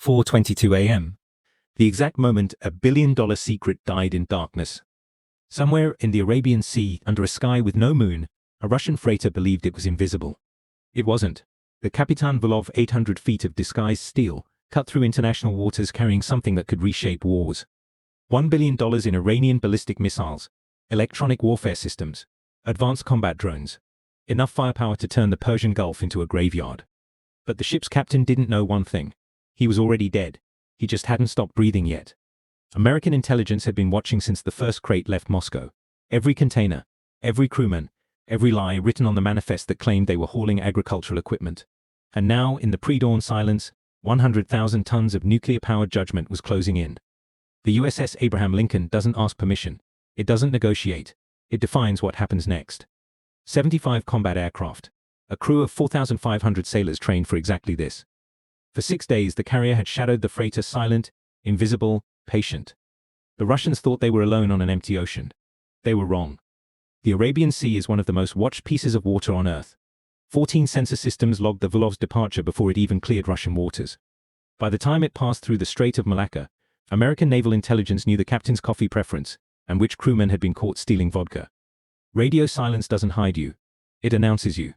4:22 a.m. The exact moment a billion-dollar secret died in darkness. Somewhere in the Arabian Sea, under a sky with no moon, a Russian freighter believed it was invisible. It wasn't. The Kapitan Volov 800 feet of disguised steel cut through international waters carrying something that could reshape wars. $1 billion in Iranian ballistic missiles, electronic warfare systems, advanced combat drones. Enough firepower to turn the Persian Gulf into a graveyard. But the ship's captain didn't know one thing. He was already dead. He just hadn't stopped breathing yet. American intelligence had been watching since the first crate left Moscow. Every container, every crewman, every lie written on the manifest that claimed they were hauling agricultural equipment. And now, in the pre-dawn silence, 100,000 tons of nuclear-powered judgment was closing in. The USS Abraham Lincoln doesn't ask permission. It doesn't negotiate. It defines what happens next. 75 combat aircraft. A crew of 4,500 sailors trained for exactly this. For 6 days the carrier had shadowed the freighter silent, invisible, patient. The Russians thought they were alone on an empty ocean. They were wrong. The Arabian Sea is one of the most watched pieces of water on Earth. 14 sensor systems logged the Volov's departure before it even cleared Russian waters. By the time it passed through the Strait of Malacca, American naval intelligence knew the captain's coffee preference and which crewmen had been caught stealing vodka. Radio silence doesn't hide you. It announces you.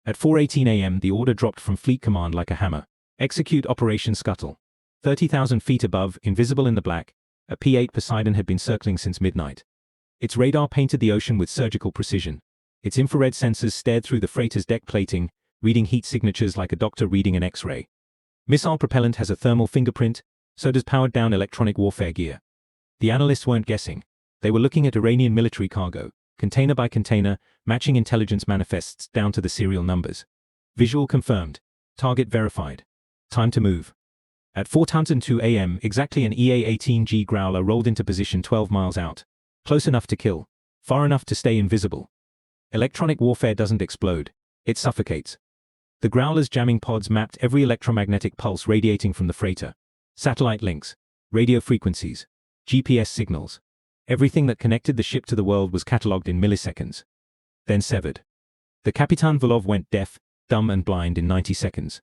At 4:18 a.m. the order dropped from Fleet Command like a hammer. Execute Operation Scuttle. 30,000 feet above, invisible in the black, a P-8 Poseidon had been circling since midnight. Its radar painted the ocean with surgical precision. Its infrared sensors stared through the freighter's deck plating, reading heat signatures like a doctor reading an X-ray. Missile propellant has a thermal fingerprint, so does powered-down electronic warfare gear. The analysts weren't guessing. They were looking at Iranian military cargo, container by container, matching intelligence manifests down to the serial numbers. Visual confirmed. Target verified. Time to move. At 4:02 a.m. exactly an EA-18G Growler rolled into position 12 miles out. Close enough to kill. Far enough to stay invisible. Electronic warfare doesn't explode. It suffocates. The Growler's jamming pods mapped every electromagnetic pulse radiating from the freighter. Satellite links. Radio frequencies. GPS signals. Everything that connected the ship to the world was catalogued in milliseconds. Then severed. The Kapitan Volov went deaf, dumb and blind in 90 seconds.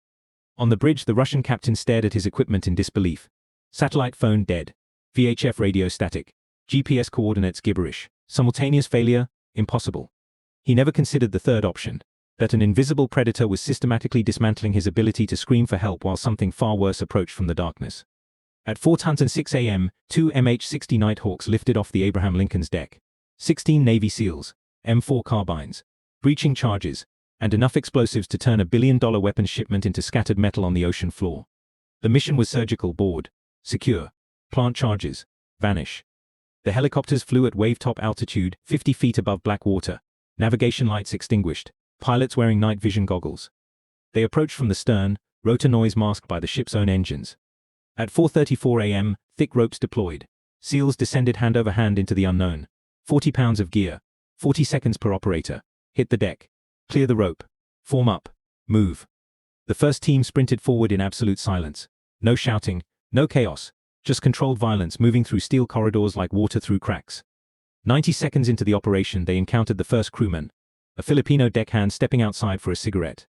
On the bridge the Russian captain stared at his equipment in disbelief. Satellite phone dead. VHF radio static. GPS coordinates gibberish. Simultaneous failure? Impossible. He never considered the third option. That an invisible predator was systematically dismantling his ability to scream for help while something far worse approached from the darkness. At 4:06 a.m., 2 MH-60 Nighthawks lifted off the Abraham Lincoln's deck. 16 Navy SEALs, M4 carbines, breaching charges, and enough explosives to turn a billion-dollar weapons shipment into scattered metal on the ocean floor. The mission was surgical: board, secure, plant charges, vanish. The helicopters flew at wave-top altitude, 50 feet above black water, navigation lights extinguished, pilots wearing night vision goggles. They approached from the stern, rotor noise masked by the ship's own engines. At 4:34 a.m., thick ropes deployed. SEALs descended hand over hand into the unknown. 40 pounds of gear, 40 seconds per operator. Hit the deck. Clear the rope. Form up. Move. The first team sprinted forward in absolute silence. No shouting, no chaos, just controlled violence moving through steel corridors like water through cracks. 90 seconds into the operation they encountered the first crewman, a Filipino deckhand stepping outside for a cigarette.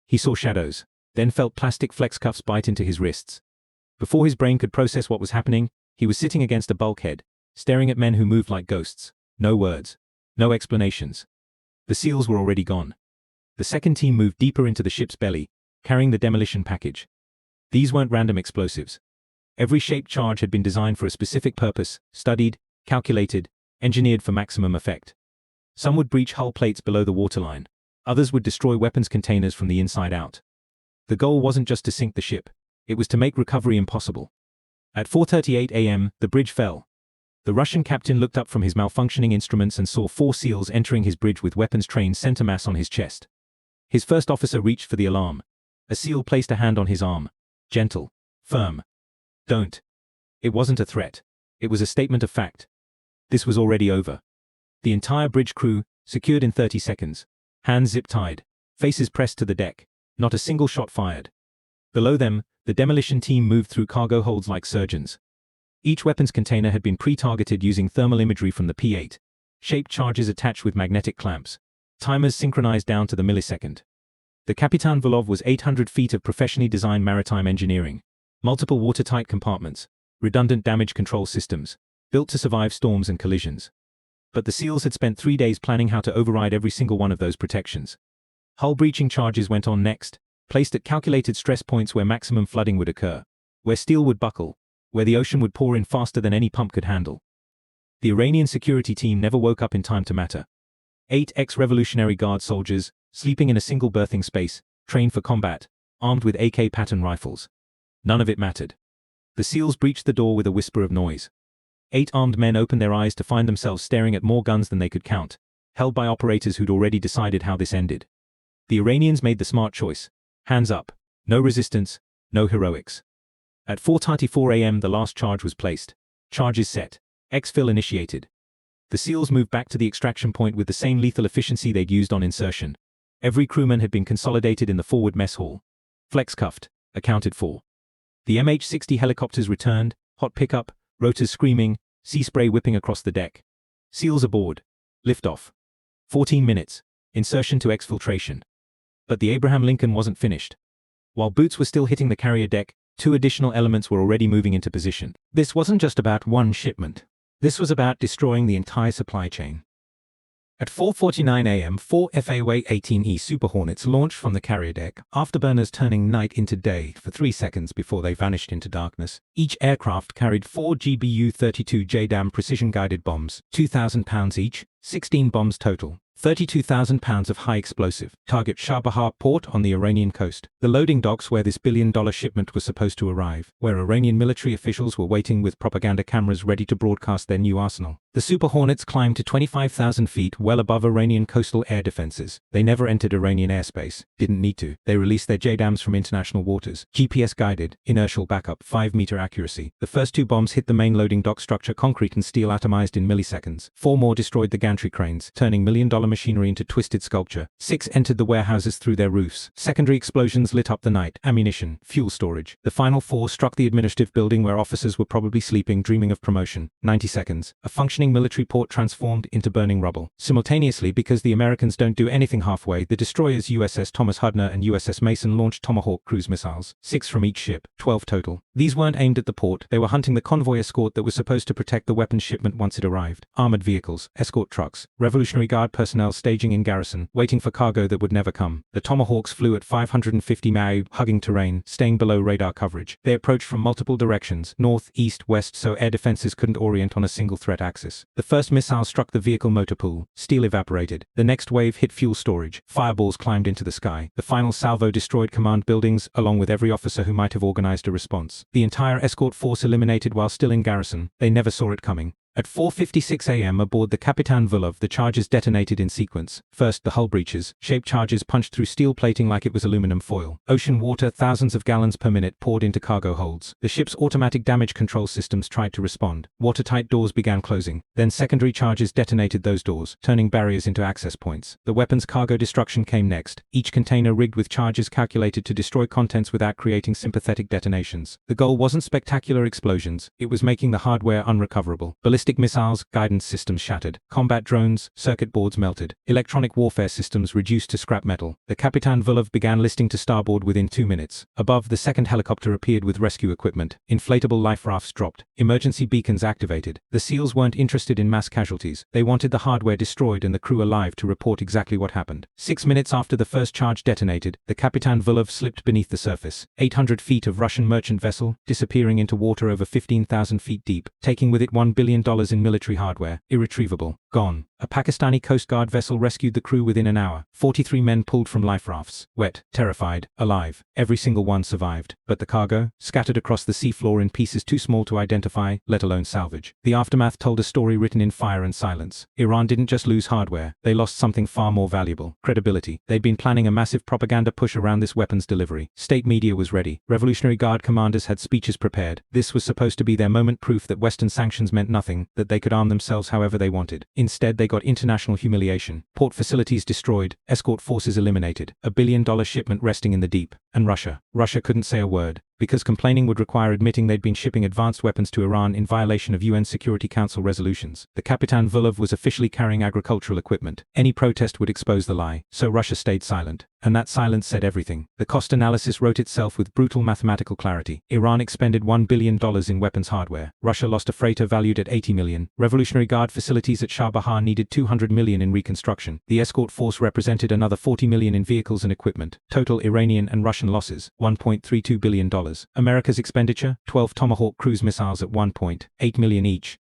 He saw shadows, then felt plastic flex cuffs bite into his wrists. Before his brain could process what was happening, he was sitting against a bulkhead, staring at men who moved like ghosts. No words. No explanations. The SEALs were already gone. The second team moved deeper into the ship's belly, carrying the demolition package. These weren't random explosives. Every shaped charge had been designed for a specific purpose, studied, calculated, engineered for maximum effect. Some would breach hull plates below the waterline. Others would destroy weapons containers from the inside out. The goal wasn't just to sink the ship. It was to make recovery impossible. At 4:38 a.m., the bridge fell. The Russian captain looked up from his malfunctioning instruments and saw 4 SEALs entering his bridge with weapons-trained center mass on his chest. His first officer reached for the alarm. A SEAL placed a hand on his arm. Gentle. Firm. Don't. It wasn't a threat. It was a statement of fact. This was already over. The entire bridge crew, secured in 30 seconds. Hands zip-tied. Faces pressed to the deck. Not a single shot fired. Below them, the demolition team moved through cargo holds like surgeons. Each weapons container had been pre-targeted using thermal imagery from the P-8. Shaped charges attached with magnetic clamps. Timers synchronized down to the millisecond. The Kapitan Volov was 800 feet of professionally designed maritime engineering. Multiple watertight compartments, redundant damage control systems, built to survive storms and collisions. But the SEALs had spent 3 days planning how to override every single one of those protections. Hull breaching charges went on next, placed at calculated stress points where maximum flooding would occur, where steel would buckle, where the ocean would pour in faster than any pump could handle. The Iranian security team never woke up in time to matter. 8 ex-Revolutionary Guard soldiers, sleeping in a single berthing space, trained for combat, armed with AK pattern rifles. None of it mattered. The SEALs breached the door with a whisper of noise. 8 armed men opened their eyes to find themselves staring at more guns than they could count, held by operators who'd already decided how this ended. The Iranians made the smart choice. Hands up. No resistance, no heroics. At 4:34 a.m. the last charge was placed. Charges set. Exfil initiated. The SEALs moved back to the extraction point with the same lethal efficiency they'd used on insertion. Every crewman had been consolidated in the forward mess hall. Flex cuffed. Accounted for. The MH-60 helicopters returned, hot pickup, rotors screaming, sea spray whipping across the deck. SEALs aboard. Liftoff. 14 minutes. Insertion to exfiltration. But the Abraham Lincoln wasn't finished. While boots were still hitting the carrier deck, 2 additional elements were already moving into position. This wasn't just about one shipment. This was about destroying the entire supply chain. At 4:49 a.m., 4 FA-18E Super Hornets launched from the carrier deck, afterburners turning night into day for 3 seconds before they vanished into darkness. Each aircraft carried 4 GBU-32 JDAM precision-guided bombs, 2,000 pounds each, 16 bombs total. 32,000 pounds of high explosive. Target Chabahar port on the Iranian coast. The loading docks where this billion-dollar shipment was supposed to arrive, where Iranian military officials were waiting with propaganda cameras ready to broadcast their new arsenal. The Super Hornets climbed to 25,000 feet well above Iranian coastal air defenses. They never entered Iranian airspace. Didn't need to. They released their JDAMs from international waters. GPS-guided, inertial backup, 5-meter accuracy. The first 2 bombs hit the main loading dock structure, concrete and steel atomized in milliseconds. 4 more destroyed the gantry cranes, turning million-dollar machinery into twisted sculpture. 6 entered the warehouses through their roofs. Secondary explosions lit up the night. Ammunition, fuel storage. The final 4 struck the administrative building where officers were probably sleeping, dreaming of promotion. 90 seconds. A functioning military port transformed into burning rubble. Simultaneously, because the Americans don't do anything halfway, the destroyers USS Thomas Hudner and USS Mason launched Tomahawk cruise missiles. 6 from each ship. 12 total. These weren't aimed at the port. They were hunting the convoy escort that was supposed to protect the weapons shipment once it arrived. Armored vehicles, escort trucks, Revolutionary Guard personnel staging in garrison, waiting for cargo that would never come. The Tomahawks flew at 550 mph, hugging terrain, staying below radar coverage. They approached from multiple directions, north, east, west, so air defenses couldn't orient on a single threat axis. The first missile struck the vehicle motor pool. Steel evaporated. The next wave hit fuel storage. Fireballs climbed into the sky. The final salvo destroyed command buildings, along with every officer who might have organized a response. The entire escort force eliminated while still in garrison. They never saw it coming. At 4:56 a.m. aboard the Kapitan Vulov, the charges detonated in sequence. First, the hull breaches. Shaped charges punched through steel plating like it was aluminum foil. Ocean water, thousands of gallons per minute, poured into cargo holds. The ship's automatic damage control systems tried to respond. Watertight doors began closing. Then secondary charges detonated those doors, turning barriers into access points. The weapons cargo destruction came next, each container rigged with charges calculated to destroy contents without creating sympathetic detonations. The goal wasn't spectacular explosions, it was making the hardware unrecoverable. Ballistic missiles, guidance systems shattered. Combat drones, circuit boards melted. Electronic warfare systems reduced to scrap metal. The Kapitan Vulov began listing to starboard within 2 minutes. Above, the second helicopter appeared with rescue equipment. Inflatable life rafts dropped. Emergency beacons activated. The SEALs weren't interested in mass casualties. They wanted the hardware destroyed and the crew alive to report exactly what happened. 6 minutes after the first charge detonated, the Kapitan Vulov slipped beneath the surface. 800 feet of Russian merchant vessel, disappearing into water over 15,000 feet deep, taking with it $1 billion in military hardware, irretrievable, gone. A Pakistani Coast Guard vessel rescued the crew within an hour. 43 men pulled from life rafts, wet, terrified, alive. Every single one survived. But the cargo, scattered across the seafloor in pieces too small to identify, let alone salvage. The aftermath told a story written in fire and silence. Iran didn't just lose hardware, they lost something far more valuable: credibility. They'd been planning a massive propaganda push around this weapons delivery. State media was ready. Revolutionary Guard commanders had speeches prepared. This was supposed to be their moment, proof that Western sanctions meant nothing, that they could arm themselves however they wanted. Instead, they got international humiliation. Port facilities destroyed, escort forces eliminated, $1 billion shipment resting in the deep. And Russia couldn't say a word. because complaining would require admitting they'd been shipping advanced weapons to Iran in violation of UN Security Council resolutions. The Kapitan Vulov was officially carrying agricultural equipment. Any protest would expose the lie, so Russia stayed silent. And that silence said everything. The cost analysis wrote itself with brutal mathematical clarity. Iran expended $1 billion in weapons hardware. Russia lost a freighter valued at $80 million. Revolutionary Guard facilities at Shah Bahar needed $200 million in reconstruction. The escort force represented another $40 million in vehicles and equipment. Total Iranian and Russian losses, $1.32 billion. America's expenditure, 12 Tomahawk cruise missiles at $1.8 million each,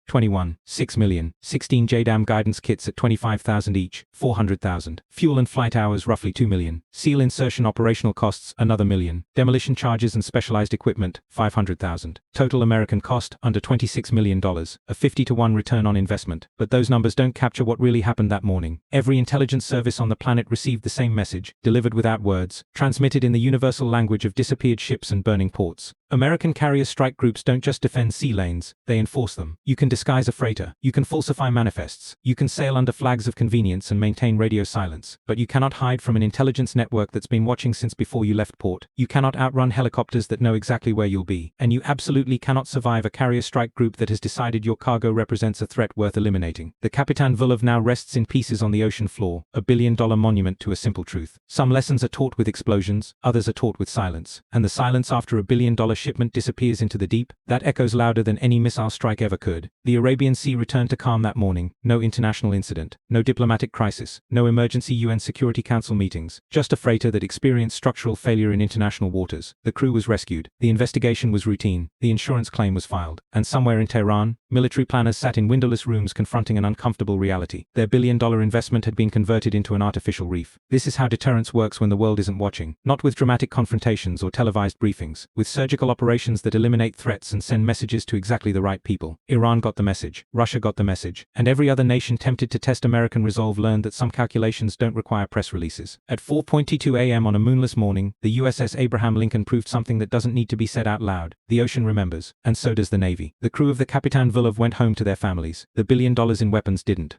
6 million. 16 JDAM guidance kits at $25,000 each, 400,000. Fuel and flight hours roughly $2 million. SEAL insertion operational costs, another $1 million. Demolition charges and specialized equipment, $500,000. Total American cost, under $26 million, a 50-to-1 return on investment. But those numbers don't capture what really happened that morning. Every intelligence service on the planet received the same message, delivered without words, transmitted in the universal language of disappeared ships and burning ports. American carrier strike groups don't just defend sea lanes, they enforce them. You can disguise a freighter, you can falsify manifests, you can sail under flags of convenience and maintain radio silence, but you cannot hide from an intelligence network that's been watching since before you left port. You cannot outrun helicopters that know exactly where you'll be, and you absolutely cannot survive a carrier strike group that has decided your cargo represents a threat worth eliminating. The Kapitan Vulov now rests in pieces on the ocean floor, a billion-dollar monument to a simple truth. Some lessons are taught with explosions, others are taught with silence, and the silence after a billion-dollar shipment disappears into the deep, that echoes louder than any missile strike ever could. The Arabian Sea returned to calm that morning. No international incident, no diplomatic crisis, no emergency UN Security Council meetings, just a freighter that experienced structural failure in international waters. The crew was rescued. The investigation was routine. The insurance claim was filed. And somewhere in Tehran, military planners sat in windowless rooms confronting an uncomfortable reality. Their billion-dollar investment had been converted into an artificial reef. This is how deterrence works when the world isn't watching. Not with dramatic confrontations or televised briefings, with surgical operations that eliminate threats and send messages to exactly the right people. Iran got the message, Russia got the message, and every other nation tempted to test American resolve learned that some calculations don't require press releases. At 4:22 a.m. on a moonless morning, the USS Abraham Lincoln proved something that doesn't need to be said out loud. The ocean remembers, and so does the Navy. The crew of the Kapitan Vulov went home to their families. The $1 billion in weapons didn't.